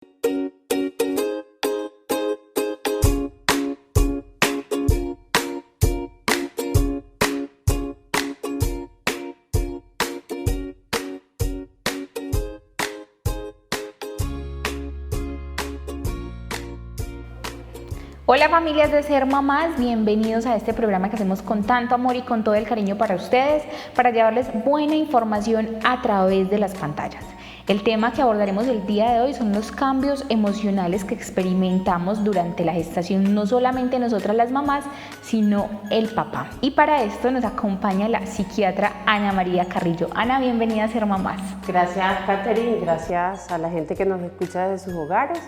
Hola familias de Ser Mamás, bienvenidos a este programa que hacemos con tanto amor y con todo el cariño para ustedes, para llevarles buena información a través de las pantallas. El tema que abordaremos el día de hoy son los cambios emocionales que experimentamos durante la gestación, no solamente nosotras las mamás, sino el papá. Y para esto nos acompaña la psiquiatra Ana María Carrillo. Ana, bienvenida a Ser Mamás. Gracias, Catherine, gracias a la gente que nos escucha desde sus hogares.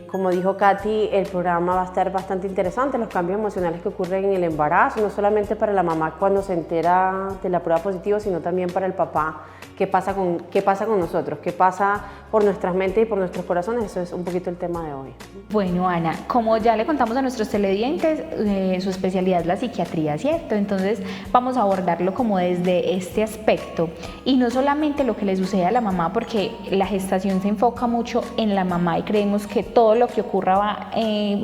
Como dijo Katy, el programa va a estar bastante interesante, los cambios emocionales que ocurren en el embarazo, no solamente para la mamá cuando se entera de la prueba positiva, sino también para el papá. ¿Qué pasa con nosotros? ¿Qué pasa por nuestras mentes y por nuestros corazones? Eso es un poquito el tema de hoy. Bueno, Ana, como ya le contamos a nuestros televidentes, su especialidad es la psiquiatría, ¿cierto? Entonces vamos a abordarlo como desde este aspecto. Y no solamente lo que le sucede a la mamá, porque la gestación se enfoca mucho en la mamá y creemos que todo lo que ocurra va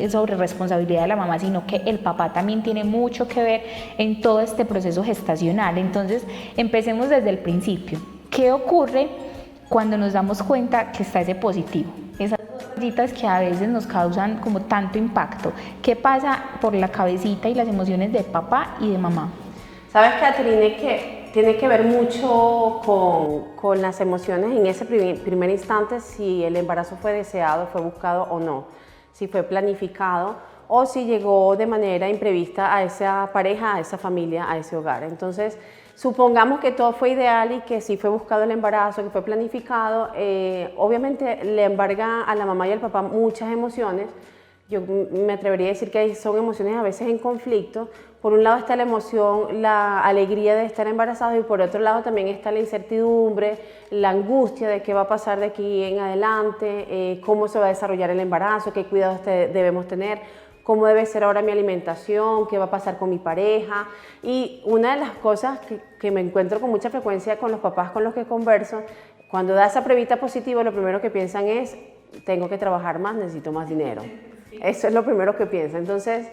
sobre responsabilidad de la mamá, sino que el papá también tiene mucho que ver en todo este proceso gestacional. Entonces, empecemos desde el principio. ¿Qué ocurre cuando nos damos cuenta que está ese positivo? Esas rayitas que a veces nos causan como tanto impacto. ¿Qué pasa por la cabecita y las emociones de papá y de mamá? Sabes, Catherine, que tiene que ver mucho con las emociones en ese primer instante, si el embarazo fue deseado, fue buscado o no, si fue planificado o si llegó de manera imprevista a esa pareja, a esa familia, a ese hogar. Entonces, supongamos que todo fue ideal y que sí fue buscado el embarazo, que fue planificado, obviamente le embarga a la mamá y al papá muchas emociones. Yo me atrevería a decir que son emociones a veces en conflicto. Por un lado está la emoción, la alegría de estar embarazados, y por otro lado también está la incertidumbre, la angustia de qué va a pasar de aquí en adelante, cómo se va a desarrollar el embarazo, qué cuidados debemos tener, cómo debe ser ahora mi alimentación, qué va a pasar con mi pareja. Y una de las cosas que me encuentro con mucha frecuencia con los papás con los que converso, cuando da esa pruebita positiva, lo primero que piensan es: tengo que trabajar más, necesito más dinero. Eso es lo primero que piensa. Entonces,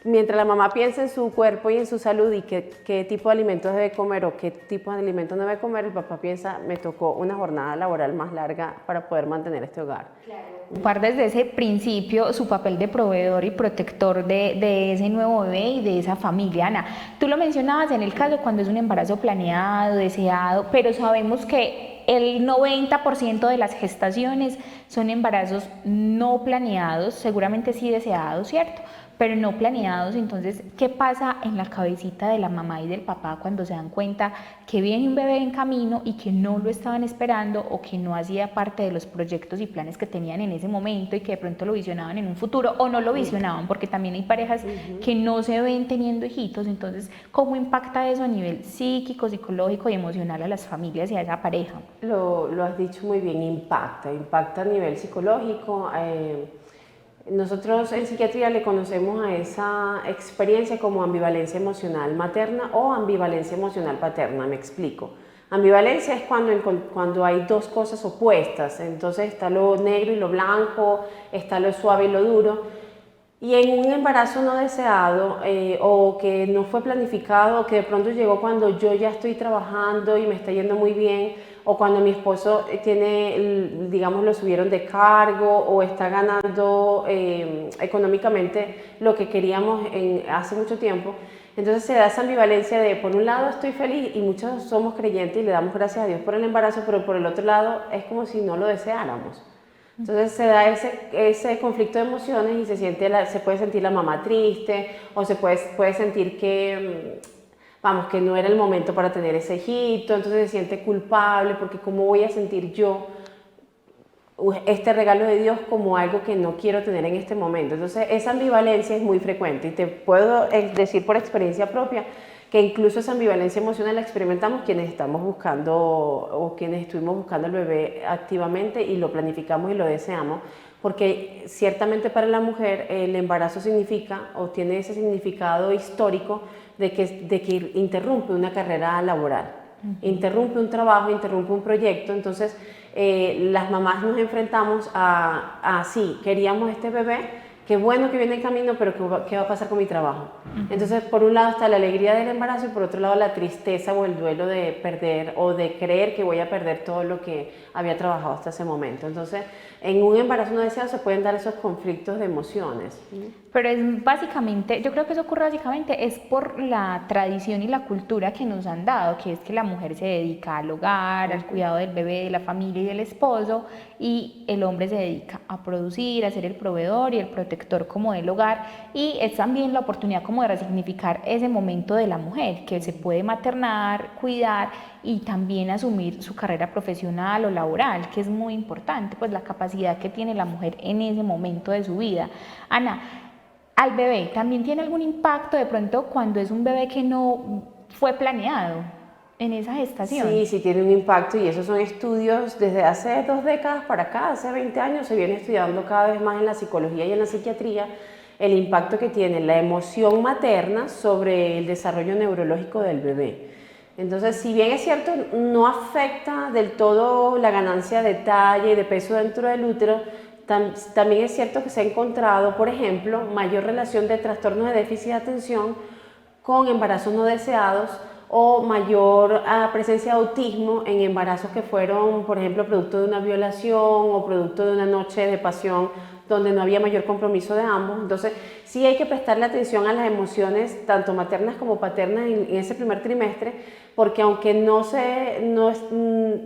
mientras la mamá piensa en su cuerpo y en su salud y qué tipo de alimentos debe comer o qué tipo de alimentos no debe comer, el papá piensa: me tocó una jornada laboral más larga para poder mantener este hogar. Ocupar desde ese principio su papel de proveedor y protector de ese nuevo bebé y de esa familia. Ana, tú lo mencionabas en el caso cuando es un embarazo planeado, deseado, pero sabemos que el 90% de las gestaciones son embarazos no planeados, seguramente sí deseados, ¿cierto? Pero no planeados. Entonces, ¿qué pasa en la cabecita de la mamá y del papá cuando se dan cuenta que viene un bebé en camino y que no lo estaban esperando o que no hacía parte de los proyectos y planes que tenían en ese momento y que de pronto lo visionaban en un futuro o no lo visionaban? Porque también hay parejas que no se ven teniendo hijitos. Entonces, ¿cómo impacta eso a nivel psíquico, psicológico y emocional a las familias y a esa pareja? Lo has dicho muy bien, impacta a nivel psicológico. Nosotros en psiquiatría le conocemos a esa experiencia como ambivalencia emocional materna o ambivalencia emocional paterna. Me explico. Ambivalencia es cuando hay dos cosas opuestas. Entonces está lo negro y lo blanco, está lo suave y lo duro. Y en un embarazo no deseado o que no fue planificado, o que de pronto llegó cuando yo ya estoy trabajando y me está yendo muy bien, o cuando mi esposo tiene, digamos, lo subieron de cargo o está ganando económicamente lo que queríamos hace mucho tiempo. Entonces se da esa ambivalencia de, por un lado estoy feliz y muchos somos creyentes y le damos gracias a Dios por el embarazo, pero por el otro lado es como si no lo deseáramos. Entonces se da ese conflicto de emociones y se puede sentir la mamá triste o se puede sentir que, vamos, que no era el momento para tener ese hijito, entonces se siente culpable porque cómo voy a sentir yo este regalo de Dios como algo que no quiero tener en este momento. Entonces esa ambivalencia es muy frecuente y te puedo decir por experiencia propia que incluso esa ambivalencia emocional la experimentamos quienes estamos buscando o quienes estuvimos buscando al bebé activamente y lo planificamos y lo deseamos, porque ciertamente para la mujer el embarazo significa o tiene ese significado histórico de que interrumpe una carrera laboral, interrumpe un trabajo, interrumpe un proyecto. Entonces las mamás nos enfrentamos a sí, queríamos este bebé, qué bueno que viene en camino, pero ¿qué va a pasar con mi trabajo? Entonces, por un lado está la alegría del embarazo y por otro lado la tristeza o el duelo de perder o de creer que voy a perder todo lo que había trabajado hasta ese momento. Entonces, en un embarazo no deseado se pueden dar esos conflictos de emociones. Pero es básicamente, yo creo que eso ocurre básicamente es por la tradición y la cultura que nos han dado, que es que la mujer se dedica al hogar, al cuidado del bebé, de la familia y del esposo, y el hombre se dedica a producir, a ser el proveedor y el protector como del hogar, y es también la oportunidad como de resignificar ese momento de la mujer, que se puede maternar, cuidar y también asumir su carrera profesional o laboral, que es muy importante, pues la capacidad que tiene la mujer en ese momento de su vida. Ana, al bebé, ¿también tiene algún impacto de pronto cuando es un bebé que no fue planeado en esa gestación? Sí, sí tiene un impacto y esos son estudios desde hace 2 décadas para acá, hace 20 años se viene estudiando cada vez más en la psicología y en la psiquiatría el impacto que tiene la emoción materna sobre el desarrollo neurológico del bebé. Entonces, si bien es cierto, no afecta del todo la ganancia de talla y de peso dentro del útero, también es cierto que se ha encontrado, por ejemplo, mayor relación de trastornos de déficit de atención con embarazos no deseados o mayor presencia de autismo en embarazos que fueron, por ejemplo, producto de una violación o producto de una noche de pasión donde no había mayor compromiso de ambos. Entonces, sí hay que prestarle atención a las emociones, tanto maternas como paternas, en ese primer trimestre, porque aunque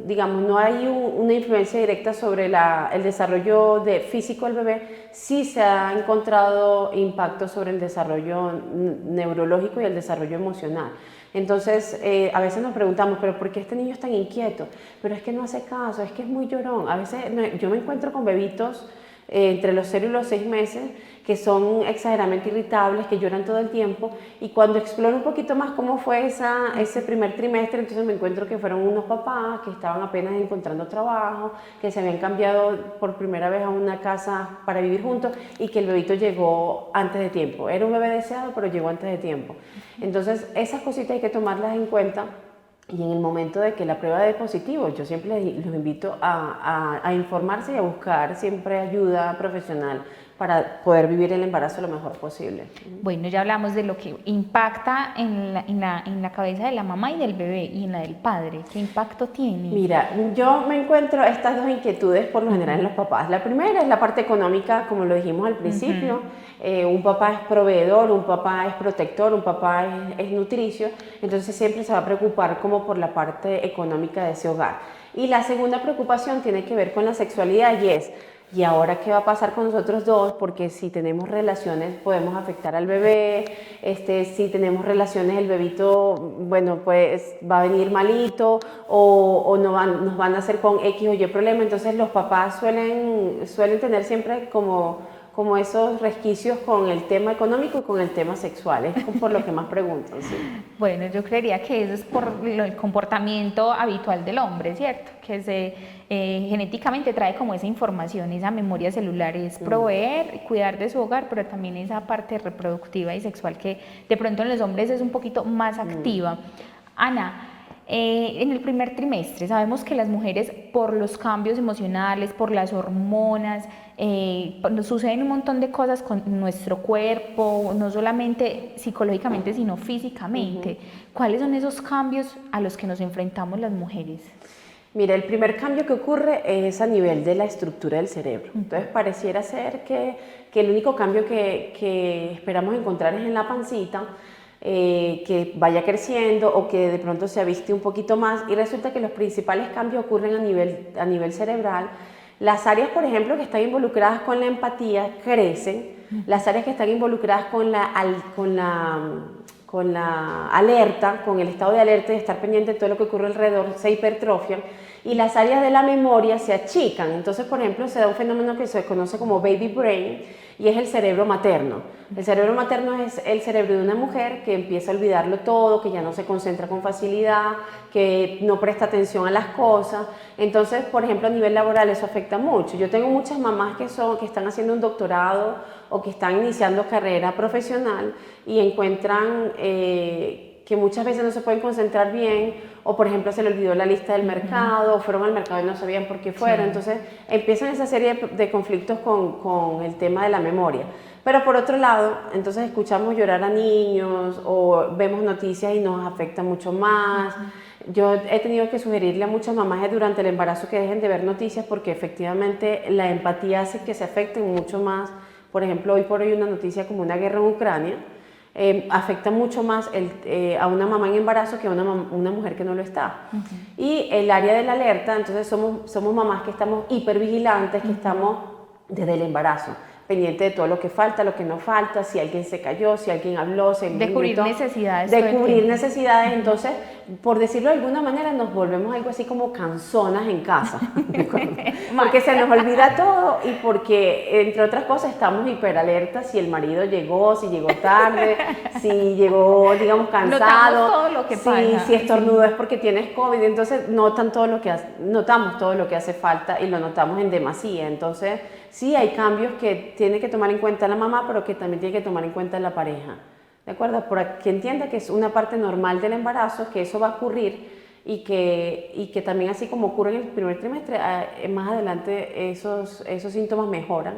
digamos, no hay una influencia directa sobre el desarrollo físico del bebé, sí se ha encontrado impacto sobre el desarrollo neurológico y el desarrollo emocional. Entonces, a veces nos preguntamos, ¿pero por qué este niño es tan inquieto? Pero es que no hace caso, es que es muy llorón. A veces yo me encuentro con bebitos entre los 0 y los 6 meses que son exageradamente irritables, que lloran todo el tiempo, y cuando exploro un poquito más cómo fue ese primer trimestre, entonces me encuentro que fueron unos papás que estaban apenas encontrando trabajo, que se habían cambiado por primera vez a una casa para vivir juntos y que el bebito llegó antes de tiempo. Era un bebé deseado, pero llegó antes de tiempo. Entonces, esas cositas hay que tomarlas en cuenta. Y en el momento de que la prueba dé positivo, yo siempre los invito a informarse y a buscar siempre ayuda profesional para poder vivir el embarazo lo mejor posible. Bueno, ya hablamos de lo que impacta en la cabeza de la mamá y del bebé y en la del padre. ¿Qué impacto tiene? Mira, yo me encuentro estas dos inquietudes por lo general en los papás. La primera es la parte económica, como lo dijimos al principio. Un papá es proveedor, un papá es protector, un papá es nutricio, entonces siempre se va a preocupar como por la parte económica de ese hogar. Y la segunda preocupación tiene que ver con la sexualidad y es, ¿y ahora qué va a pasar con nosotros dos? Porque si tenemos relaciones podemos afectar al bebé, si tenemos relaciones el bebito, bueno, pues va a venir malito o no nos van a hacer con X o Y problema. Entonces los papás suelen tener siempre como esos resquicios con el tema económico y con el tema sexual, es por lo que más preguntan. Sí. Bueno, yo creería que eso es por el comportamiento habitual del hombre, ¿cierto? Que genéticamente trae como esa información, esa memoria celular, es proveer, cuidar de su hogar, pero también esa parte reproductiva y sexual que de pronto en los hombres es un poquito más activa. Ana, en el primer trimestre sabemos que las mujeres por los cambios emocionales, por las hormonas, suceden un montón de cosas con nuestro cuerpo, no solamente psicológicamente sino físicamente. ¿Cuáles son esos cambios a los que nos enfrentamos las mujeres? Mira, el primer cambio que ocurre es a nivel de la estructura del cerebro. Entonces pareciera ser que el único cambio que esperamos encontrar es en la pancita, que vaya creciendo o que de pronto se aviste un poquito más, y resulta que los principales cambios ocurren a nivel cerebral. Las áreas, por ejemplo, que están involucradas con la empatía crecen, las áreas que están involucradas con la alerta, con el estado de alerta y estar pendiente de todo lo que ocurre alrededor, se hipertrofian, y las áreas de la memoria se achican. Entonces, por ejemplo, se da un fenómeno que se conoce como baby brain, y es el cerebro materno. El cerebro materno es el cerebro de una mujer que empieza a olvidarlo todo, que ya no se concentra con facilidad, que no presta atención a las cosas. Entonces, por ejemplo, a nivel laboral eso afecta mucho. Yo tengo muchas mamás que están haciendo un doctorado o que están iniciando carrera profesional y encuentran que muchas veces no se pueden concentrar bien o por ejemplo se le olvidó la lista del mercado, o fueron al mercado y no sabían por qué fueron. Sí. Entonces empiezan esa serie de conflictos con el tema de la memoria. Pero por otro lado, entonces escuchamos llorar a niños o vemos noticias y nos afecta mucho más. Yo he tenido que sugerirle a muchas mamás durante el embarazo que dejen de ver noticias porque efectivamente la empatía hace que se afecten mucho más. Por ejemplo, hoy por hoy una noticia como una guerra en Ucrania afecta mucho más a una mamá en embarazo que a una mujer que no lo está. Y el área de la alerta, entonces somos mamás que estamos hipervigilantes, que estamos desde el embarazo, pendiente de todo lo que falta, lo que no falta, si alguien se cayó, si alguien habló, si alguien de cubrir necesidades. De cubrir necesidades, entonces, por decirlo de alguna manera, nos volvemos algo así como canzonas en casa, porque se nos olvida todo y porque, entre otras cosas, estamos hiperalertas si el marido llegó, si llegó tarde, si llegó, digamos, cansado, notamos todo lo que pasa. Si estornudó es porque tienes COVID, entonces notamos todo lo que hace falta y lo notamos en demasía, entonces sí hay cambios que tiene que tomar en cuenta la mamá, pero que también tiene que tomar en cuenta la pareja, ¿de acuerdo? Para que entienda que es una parte normal del embarazo, que eso va a ocurrir y que también así como ocurre en el primer trimestre, más adelante esos síntomas mejoran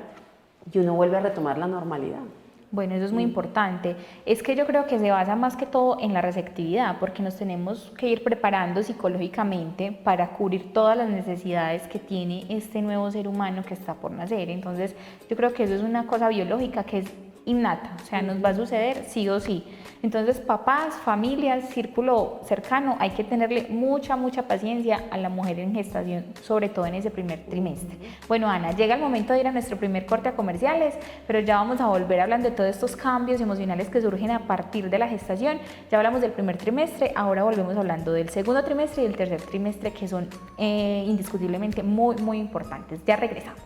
y uno vuelve a retomar la normalidad. Bueno, eso es muy importante. Es que yo creo que se basa más que todo en la receptividad, porque nos tenemos que ir preparando psicológicamente para cubrir todas las necesidades que tiene este nuevo ser humano que está por nacer. Entonces, yo creo que eso es una cosa biológica que es innata, o sea, nos va a suceder sí o sí. Entonces, papás, familias, círculo cercano, hay que tenerle mucha paciencia a la mujer en gestación, sobre todo en ese primer trimestre. Bueno, Ana, llega el momento de ir a nuestro primer corte a comerciales, pero ya vamos a volver hablando de todos estos cambios emocionales que surgen a partir de la gestación. Ya hablamos del primer trimestre, ahora volvemos hablando del segundo trimestre y del tercer trimestre, que son indiscutiblemente muy importantes. Ya regresamos.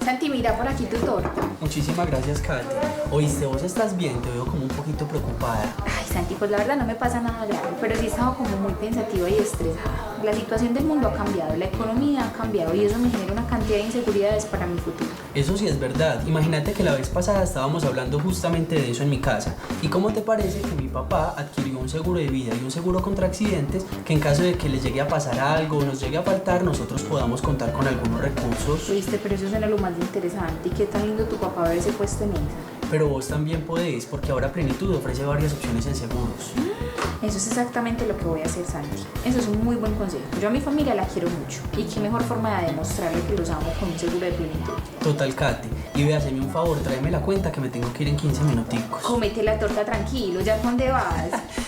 Santi, mira por aquí tu torta. Muchísimas gracias, Katy. Oíste, vos estás bien, te veo como un poquito preocupada. Ay, Santi, pues la verdad no me pasa nada grave, pero sí he estado como muy pensativa y estresada. La situación del mundo ha cambiado, la economía ha cambiado y eso me genera una cantidad de inseguridades para mi futuro. Eso sí es verdad. Imagínate que la vez pasada estábamos hablando justamente de eso en mi casa. ¿Y cómo te parece que mi papá adquirió un seguro de vida y un seguro contra accidentes que en caso de que le llegue a pasar algo o nos llegue a faltar, nosotros podamos contar con algunos recursos? Oíste, pero eso suena lo más interesante. ¿Y qué tan lindo tu papá haberse puesto en esa? Pero vos también podés, porque ahora Plenitud ofrece varias opciones en seguros. Eso es exactamente lo que voy a hacer, Santi. Eso es un muy buen consejo. Yo a mi familia la quiero mucho. Y qué mejor forma de demostrarle que los amo con un seguro de Plenitud. Total, Katy. Y ve, haceme un favor, tráeme la cuenta que me tengo que ir en 15 minuticos. Cómete la torta tranquilo, ¿ya dónde vas?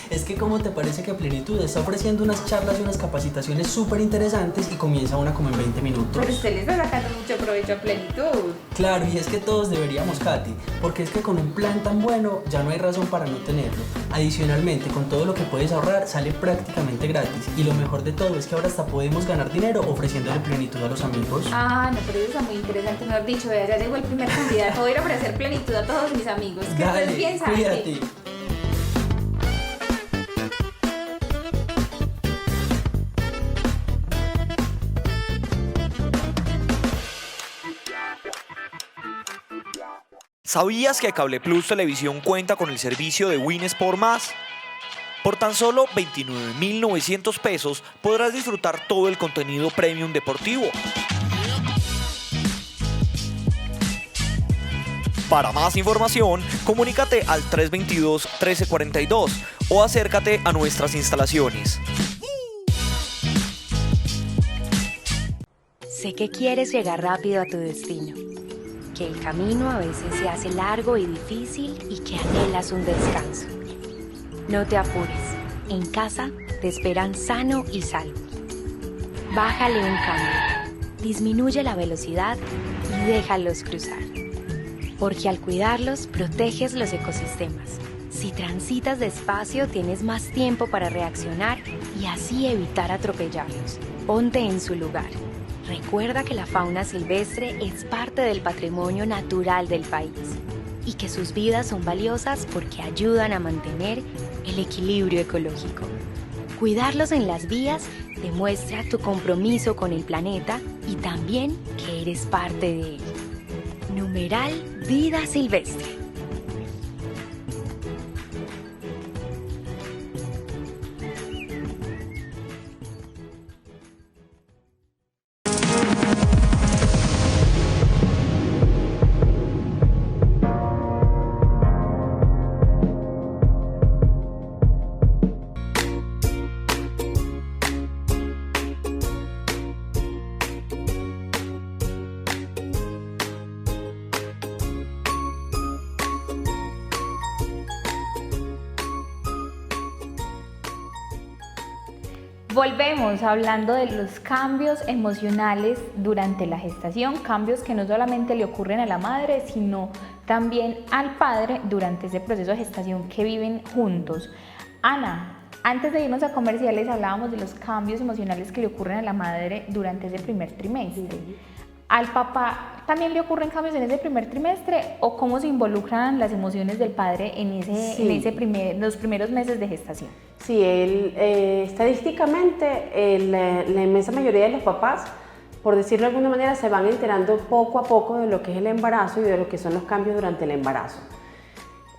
Es que ¿cómo te parece que Plenitud está ofreciendo unas charlas y unas capacitaciones súper interesantes y comienza una como en 20 minutos? Pero usted le está sacando mucho provecho a Plenitud. Claro, y es que todos deberíamos, Katy, porque es que con un plan tan bueno ya no hay razón para no tenerlo. Adicionalmente, con todo lo que puedes ahorrar, sale prácticamente gratis. Y lo mejor de todo es que ahora hasta podemos ganar dinero ofreciéndole Plenitud a los amigos. Ah, no, pero eso está muy interesante, mejor dicho, vea, ya llegó el primer candidato. Voy a ir a ofrecer Plenitud a todos mis amigos. Que Dale, bien, Santi. Cuídate. ¿Sabías que Cable Plus Televisión cuenta con el servicio de Win Sport Más? Por tan solo 29.900 pesos podrás disfrutar todo el contenido premium deportivo. Para más información, comunícate al 322-1342 o acércate a nuestras instalaciones. Sé que quieres llegar rápido a tu destino, que el camino a veces se hace largo y difícil y que anhelas un descanso. No te apures, en casa te esperan sano y salvo. Bájale un cambio, disminuye la velocidad y déjalos cruzar. Porque al cuidarlos, proteges los ecosistemas. Si transitas despacio, tienes más tiempo para reaccionar y así evitar atropellarlos. Ponte en su lugar. Recuerda que la fauna silvestre es parte del patrimonio natural del país. y que sus vidas son valiosas porque ayudan a mantener el equilibrio ecológico. Cuidarlos en las vías demuestra tu compromiso con el planeta y también que eres parte de él. Numeral Vida Silvestre. Volvemos hablando de los cambios emocionales durante la gestación, cambios que no solamente le ocurren a la madre, sino también al padre durante ese proceso de gestación que viven juntos. Ana, antes de irnos a comerciales hablábamos de los cambios emocionales que le ocurren a la madre durante ese primer trimestre. ¿Al papá también le ocurren cambios en ese primer trimestre o cómo se involucran las emociones del padre en los primeros meses de gestación? Sí, estadísticamente la inmensa mayoría de los papás, por decirlo de alguna manera, se van enterando poco a poco de lo que es el embarazo y de lo que son los cambios durante el embarazo.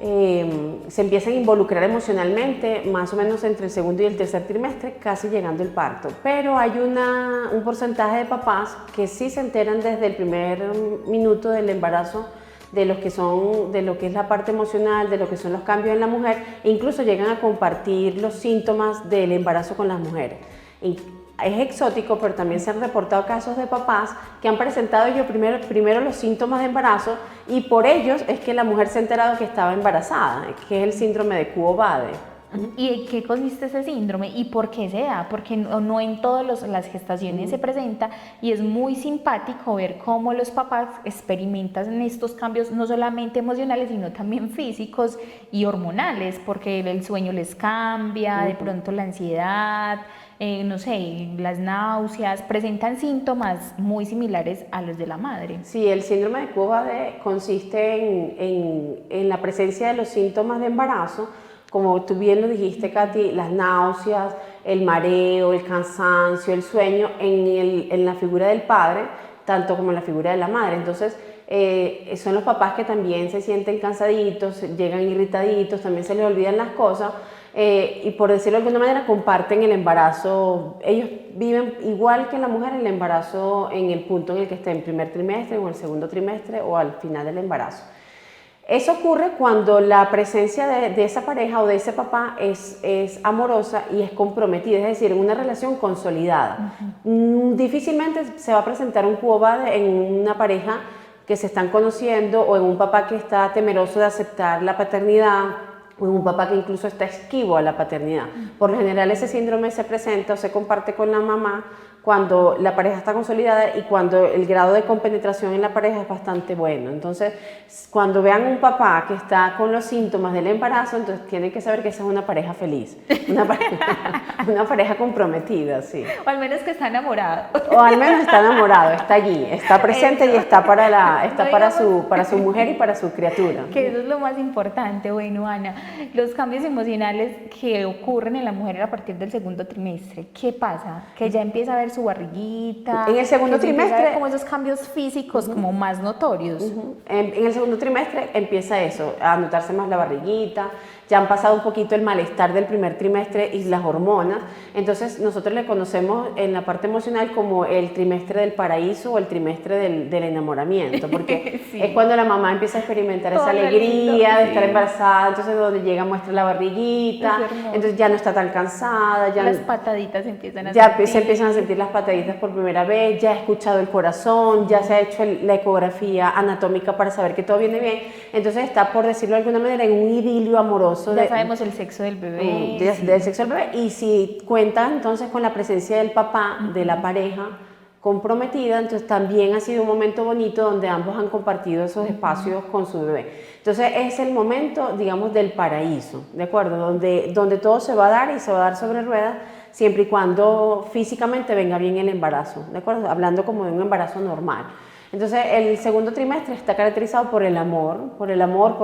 Se empiezan a involucrar emocionalmente más o menos entre el segundo y el tercer trimestre, casi llegando el parto. Pero hay un porcentaje de papás que sí se enteran desde el primer minuto del embarazo de lo que es la parte emocional, de lo que son los cambios en la mujer, e incluso llegan a compartir los síntomas del embarazo con las mujeres. Es exótico, pero también se han reportado casos de papás que han presentado ellos primero los síntomas de embarazo y por ellos es que la mujer se ha enterado que estaba embarazada, que es el síndrome de Quo-Vadis. ¿Y en qué consiste ese síndrome y por qué se da? Porque no en todas las gestaciones se presenta y es muy simpático ver cómo los papás experimentan estos cambios no solamente emocionales sino también físicos y hormonales, porque el sueño les cambia, de pronto la ansiedad, no sé, las náuseas, presentan síntomas muy similares a los de la madre. Sí, el síndrome de Quo-Vadis consiste en la presencia de los síntomas de embarazo, como tú bien lo dijiste, Katy, las náuseas, el mareo, el cansancio, el sueño en la figura del padre, tanto como en la figura de la madre. Entonces, son los papás que también se sienten cansaditos, llegan irritaditos, también se les olvidan las cosas y por decirlo de alguna manera comparten el embarazo. Ellos viven igual que la mujer el embarazo en el punto en el que esté, en primer trimestre o en el segundo trimestre o al final del embarazo. Eso ocurre cuando la presencia de esa pareja o de ese papá es amorosa y es comprometida, es decir, en una relación consolidada. Difícilmente se va a presentar un Quo-Vadis en una pareja que se están conociendo o en un papá que está temeroso de aceptar la paternidad o en un papá que incluso está esquivo a la paternidad. Por lo general ese síndrome se presenta o se comparte con la mamá cuando la pareja está consolidada y cuando el grado de compenetración en la pareja es bastante bueno. Entonces, cuando vean un papá que está con los síntomas del embarazo, entonces tienen que saber que esa es una pareja feliz, una pareja comprometida, sí. O al menos que está enamorado. O al menos está enamorado, está allí, está presente y está para su mujer y para su criatura. Que eso es lo más importante. Bueno, Ana, los cambios emocionales que ocurren en la mujer a partir del segundo trimestre, ¿qué pasa? Que ya empieza a ver su barriguita. En el segundo trimestre, como esos cambios físicos como más notorios. En el segundo trimestre empieza eso, a notarse más la barriguita, ya han pasado un poquito el malestar del primer trimestre y las hormonas, entonces nosotros le conocemos en la parte emocional como el trimestre del paraíso o el trimestre del enamoramiento, porque sí, es cuando la mamá empieza a experimentar esa alegría de estar embarazada, entonces donde llega muestra la barriguita, entonces ya no está tan cansada, ya las pataditas empiezan a sentir. Se empiezan a sentir las pataditas por primera vez, ya ha escuchado el corazón, ya se ha hecho la ecografía anatómica para saber que todo viene bien, entonces está, por decirlo de alguna manera, en un idilio amoroso. Ya sabemos el sexo del bebé. Del sexo del bebé, y si cuenta entonces con la presencia del papá, de la pareja comprometida, entonces también ha sido un momento bonito donde ambos han compartido esos espacios con su bebé. Entonces es el momento, digamos, del paraíso, ¿de acuerdo? Donde todo se va a dar y se va a dar sobre ruedas, siempre y cuando físicamente venga bien el embarazo, ¿de acuerdo? Hablando como de un embarazo normal. Entonces, el segundo trimestre está caracterizado por el amor, por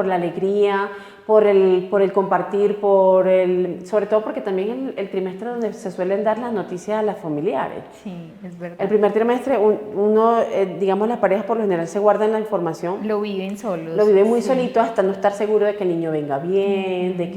la alegría, por el compartir, sobre todo porque también el trimestre donde se suelen dar las noticias a las familiares. Sí, es verdad. El primer trimestre, digamos, las parejas por lo general se guardan la información. Lo viven solos. Lo viven muy solito hasta no estar seguro de que el niño venga bien, de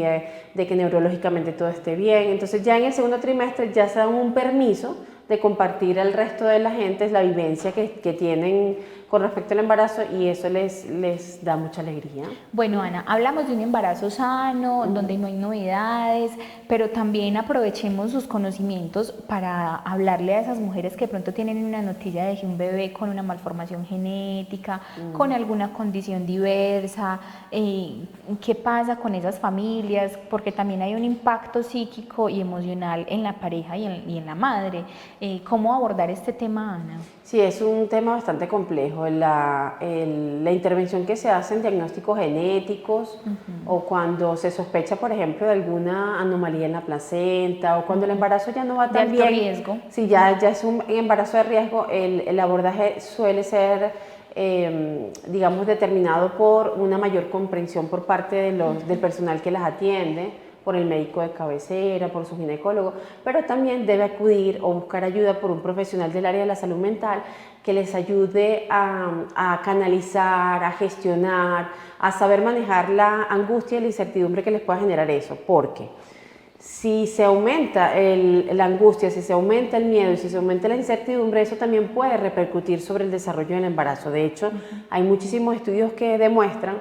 que neurológicamente todo esté bien. Entonces ya en el segundo trimestre ya se dan un permiso de compartir al resto de la gente la vivencia que tienen con respecto al embarazo y eso les da mucha alegría. Bueno, Ana, hablamos de un embarazo sano, donde no hay novedades, pero también aprovechemos sus conocimientos para hablarle a esas mujeres que de pronto tienen una noticia de que un bebé con una malformación genética, con alguna condición diversa, qué pasa con esas familias, porque también hay un impacto psíquico y emocional en la pareja y en la madre. ¿Cómo abordar este tema, Ana? Sí, es un tema bastante complejo. La intervención que se hace en diagnósticos genéticos o cuando se sospecha, por ejemplo, de alguna anomalía en la placenta o cuando el embarazo ya no va tan bien. De alto riesgo. Si ya es un embarazo de riesgo, el abordaje suele ser, digamos, determinado por una mayor comprensión por parte del personal que las atiende, por el médico de cabecera, por su ginecólogo, pero también debe acudir o buscar ayuda por un profesional del área de la salud mental que les ayude a canalizar, a gestionar, a saber manejar la angustia y la incertidumbre que les pueda generar eso, porque si se aumenta la angustia, si se aumenta el miedo y si se aumenta la incertidumbre, eso también puede repercutir sobre el desarrollo del embarazo. De hecho, hay muchísimos estudios que demuestran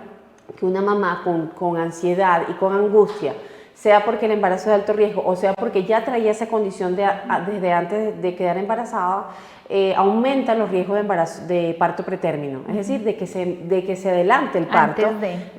que una mamá con ansiedad y con angustia, sea porque el embarazo es de alto riesgo o sea porque ya traía esa condición desde antes de quedar embarazada, aumenta los riesgos de parto pretérmino, es decir, de que se adelante el parto,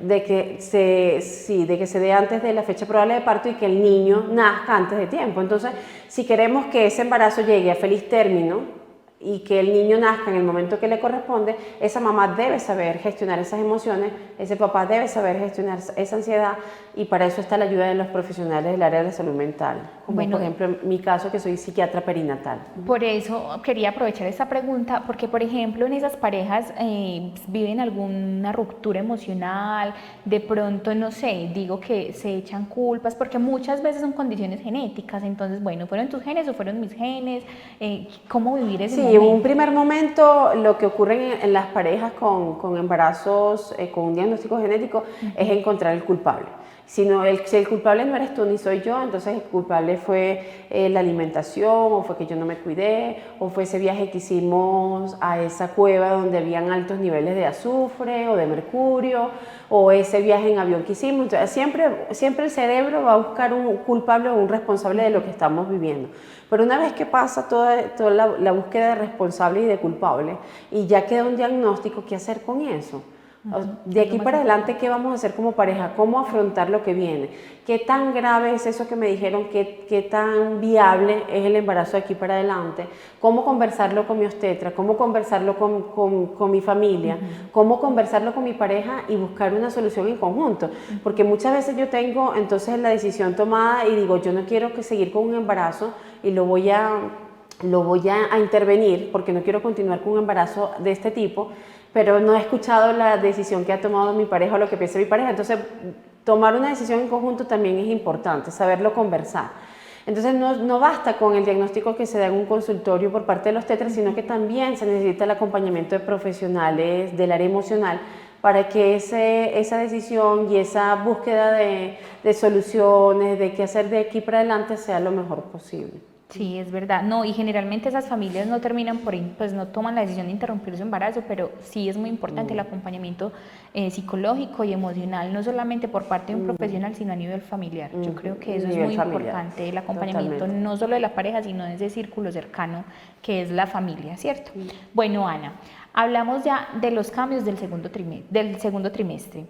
de que se dé antes de la fecha probable de parto y que el niño nazca antes de tiempo. Entonces, si queremos que ese embarazo llegue a feliz término y que el niño nazca en el momento que le corresponde, esa mamá debe saber gestionar esas emociones, ese papá debe saber gestionar esa ansiedad y para eso está la ayuda de los profesionales del área de la salud mental, como por ejemplo en mi caso que soy psiquiatra perinatal. Por eso quería aprovechar esta pregunta, porque por ejemplo en esas parejas viven alguna ruptura emocional, de pronto no sé, digo que se echan culpas, porque muchas veces son condiciones genéticas, entonces bueno, ¿fueron tus genes o fueron mis genes? ¿Cómo vivir ese momento? Sí, en un primer momento lo que ocurre en las parejas con embarazos con un diagnóstico genético es encontrar el culpable. Si el culpable no eres tú ni soy yo, entonces el culpable fue la alimentación, o fue que yo no me cuidé, o fue ese viaje que hicimos a esa cueva donde habían altos niveles de azufre o de mercurio, o ese viaje en avión que hicimos. Entonces, siempre el cerebro va a buscar un culpable o un responsable de lo que estamos viviendo. Pero una vez que pasa toda la búsqueda de responsable y de culpable, y ya queda un diagnóstico, ¿qué hacer con eso? De aquí para adelante, ¿qué vamos a hacer como pareja? ¿Cómo afrontar lo que viene? ¿Qué tan grave es eso que me dijeron? ¿Qué tan viable es el embarazo de aquí para adelante? ¿Cómo conversarlo con mi obstetra? ¿Cómo conversarlo con mi familia? ¿Cómo conversarlo con mi pareja y buscar una solución en conjunto? Porque muchas veces yo tengo entonces la decisión tomada y digo, yo no quiero seguir con un embarazo y lo voy a intervenir porque no quiero continuar con un embarazo de este tipo, pero no he escuchado la decisión que ha tomado mi pareja o lo que piensa mi pareja. Entonces, tomar una decisión en conjunto también es importante, saberlo conversar. Entonces, no basta con el diagnóstico que se da en un consultorio por parte de los tetras, sino que también se necesita el acompañamiento de profesionales del área emocional para que esa decisión y esa búsqueda de soluciones, de qué hacer de aquí para adelante, sea lo mejor posible. Sí, es verdad. No, y generalmente esas familias no terminan pues no toman la decisión de interrumpir su embarazo, pero sí es muy importante el acompañamiento psicológico y emocional, no solamente por parte de un profesional, sino a nivel familiar. Yo creo que eso es muy importante, el acompañamiento Totalmente. no solo de la pareja, sino de ese círculo cercano que es la familia, ¿cierto? Bueno, Ana, hablamos ya de los cambios del segundo trimestre.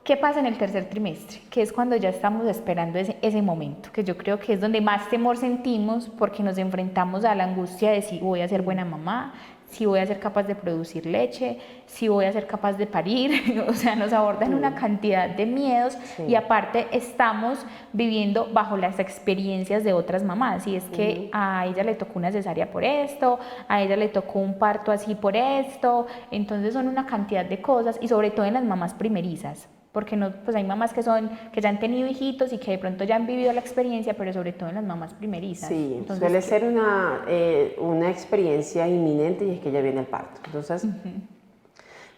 ¿Qué pasa en el tercer trimestre? Que es cuando ya estamos esperando ese momento, que yo creo que es donde más temor sentimos porque nos enfrentamos a la angustia de si voy a ser buena mamá, si voy a ser capaz de producir leche, si voy a ser capaz de parir, o sea, nos abordan una cantidad de miedos y aparte estamos viviendo bajo las experiencias de otras mamás, y es que a ella le tocó una cesárea por esto, a ella le tocó un parto así por esto, entonces son una cantidad de cosas, y sobre todo en las mamás primerizas, porque no, pues hay mamás que ya han tenido hijitos y que de pronto ya han vivido la experiencia, pero sobre todo en las mamás primerizas. Sí, entonces, suele ser una experiencia inminente, y es que ya viene el parto. Entonces,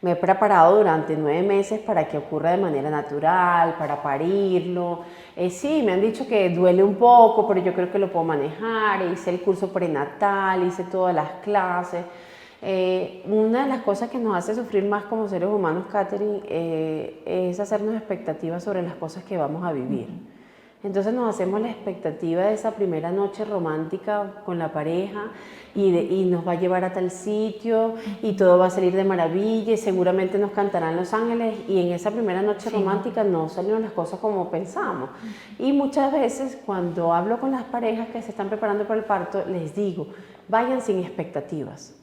me he preparado durante 9 meses para que ocurra de manera natural, para parirlo. Sí, me han dicho que duele un poco, pero yo creo que lo puedo manejar. Hice el curso prenatal, hice todas las clases. Una de las cosas que nos hace sufrir más como seres humanos, Katherine, es hacernos expectativas sobre las cosas que vamos a vivir. Entonces nos hacemos la expectativa de esa primera noche romántica con la pareja y nos va a llevar a tal sitio y todo va a salir de maravilla y seguramente nos cantarán los ángeles, y en esa primera noche romántica no salieron las cosas como pensamos. Y muchas veces cuando hablo con las parejas que se están preparando para el parto, les digo, vayan sin expectativas.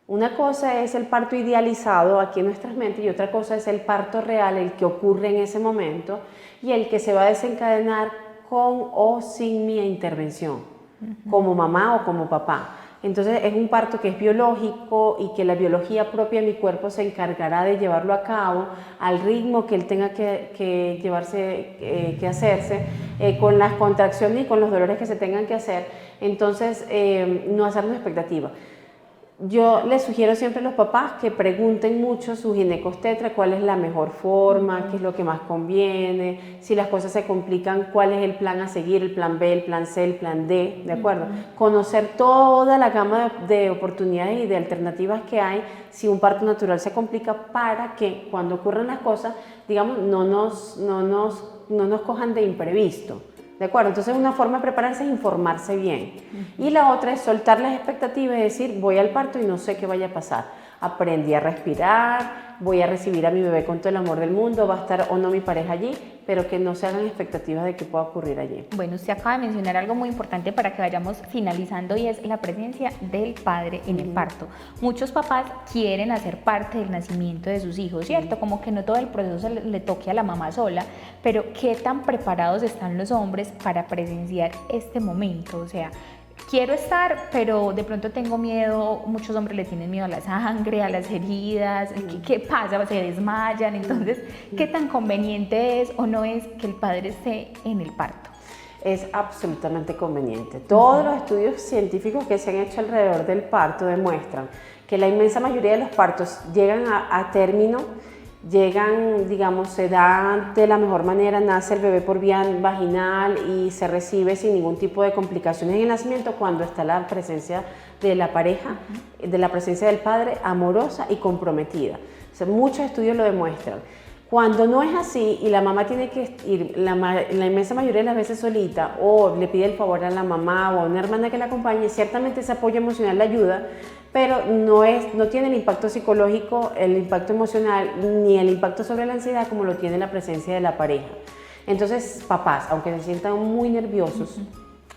Una cosa es el parto idealizado aquí en nuestras mentes y otra cosa es el parto real, el que ocurre en ese momento y el que se va a desencadenar con o sin mi intervención, como mamá o como papá. Entonces es un parto que es biológico y que la biología propia de mi cuerpo se encargará de llevarlo a cabo al ritmo que él tenga que hacerse, con las contracciones y con los dolores que se tengan que hacer. Entonces no hacernos expectativas. Yo les sugiero siempre a los papás que pregunten mucho a su ginecobstetra cuál es la mejor forma, qué es lo que más conviene, si las cosas se complican, cuál es el plan a seguir, el plan B, el plan C, el plan D, ¿de acuerdo? Conocer toda la gama de oportunidades y de alternativas que hay si un parto natural se complica, para que cuando ocurran las cosas, digamos, no nos cojan de imprevisto. ¿De acuerdo? Entonces una forma de prepararse es informarse bien. Y la otra es soltar las expectativas y decir, voy al parto y no sé qué vaya a pasar. Aprendí a respirar, voy a recibir a mi bebé con todo el amor del mundo, va a estar o no mi pareja allí, pero que no se hagan expectativas de qué pueda ocurrir allí. Bueno, usted acaba de mencionar algo muy importante para que vayamos finalizando, y es la presencia del padre en el parto. Muchos papás quieren hacer parte del nacimiento de sus hijos, ¿cierto? Como que no todo el proceso le toque a la mamá sola, pero ¿qué tan preparados están los hombres para presenciar este momento? O sea, quiero estar, pero de pronto tengo miedo, muchos hombres le tienen miedo a la sangre, a las heridas, ¿qué pasa? Se desmayan, entonces, ¿qué tan conveniente es o no es que el padre esté en el parto? Es absolutamente conveniente. Todos los estudios científicos que se han hecho alrededor del parto demuestran que la inmensa mayoría de los partos llegan a término, digamos, se da de la mejor manera, nace el bebé por vía vaginal y se recibe sin ningún tipo de complicaciones en el nacimiento cuando está la presencia de la pareja, de la presencia del padre amorosa y comprometida. O sea, muchos estudios lo demuestran. Cuando no es así y la mamá tiene que ir la inmensa mayoría de las veces solita, o le pide el favor a la mamá o a una hermana que la acompañe, ciertamente ese apoyo emocional la ayuda, pero no tiene el impacto psicológico, el impacto emocional, ni el impacto sobre la ansiedad como lo tiene la presencia de la pareja. Entonces, papás, aunque se sientan muy nerviosos,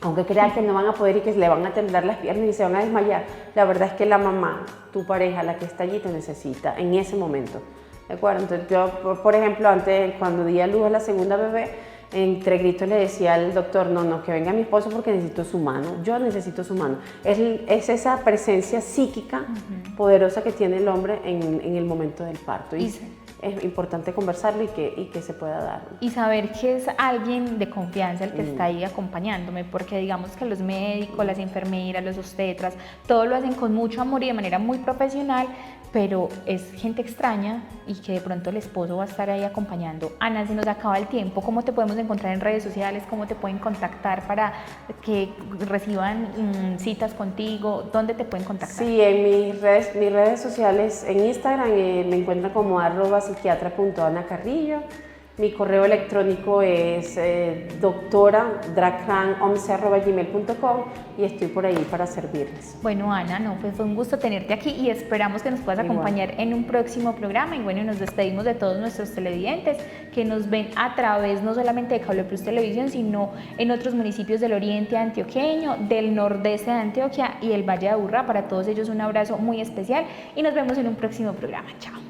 aunque crean que no van a poder y que le van a temblar las piernas y se van a desmayar, la verdad es que la mamá, tu pareja, la que está allí, te necesita en ese momento. ¿De acuerdo? Entonces yo, por ejemplo, antes, cuando di a luz a la segunda bebé, entre gritos le decía al doctor, no, que venga mi esposo porque necesito su mano, yo necesito su mano. Es esa presencia psíquica poderosa que tiene el hombre en el momento del parto. Y es importante conversarlo y que se pueda dar. Y saber que es alguien de confianza el que está ahí acompañándome, porque digamos que los médicos, las enfermeras, los obstetras, todo lo hacen con mucho amor y de manera muy profesional, pero es gente extraña y que de pronto el esposo va a estar ahí acompañando. Ana, se nos acaba el tiempo. ¿Cómo te podemos encontrar en redes sociales? ¿Cómo te pueden contactar para que reciban citas contigo? ¿Dónde te pueden contactar? Sí, en mis redes sociales, en Instagram me encuentran como @psiquiatra.anacarrillo. Mi correo electrónico es doctora.dracran11@gmail.com y estoy por ahí para servirles. Bueno, Ana, no, pues fue un gusto tenerte aquí y esperamos que nos puedas acompañar en un próximo programa. Y bueno, nos despedimos de todos nuestros televidentes que nos ven a través no solamente de Cable Plus Televisión, sino en otros municipios del oriente antioqueño, del nordeste de Antioquia y el Valle de Aburrá. Para todos ellos un abrazo muy especial y nos vemos en un próximo programa. Chao.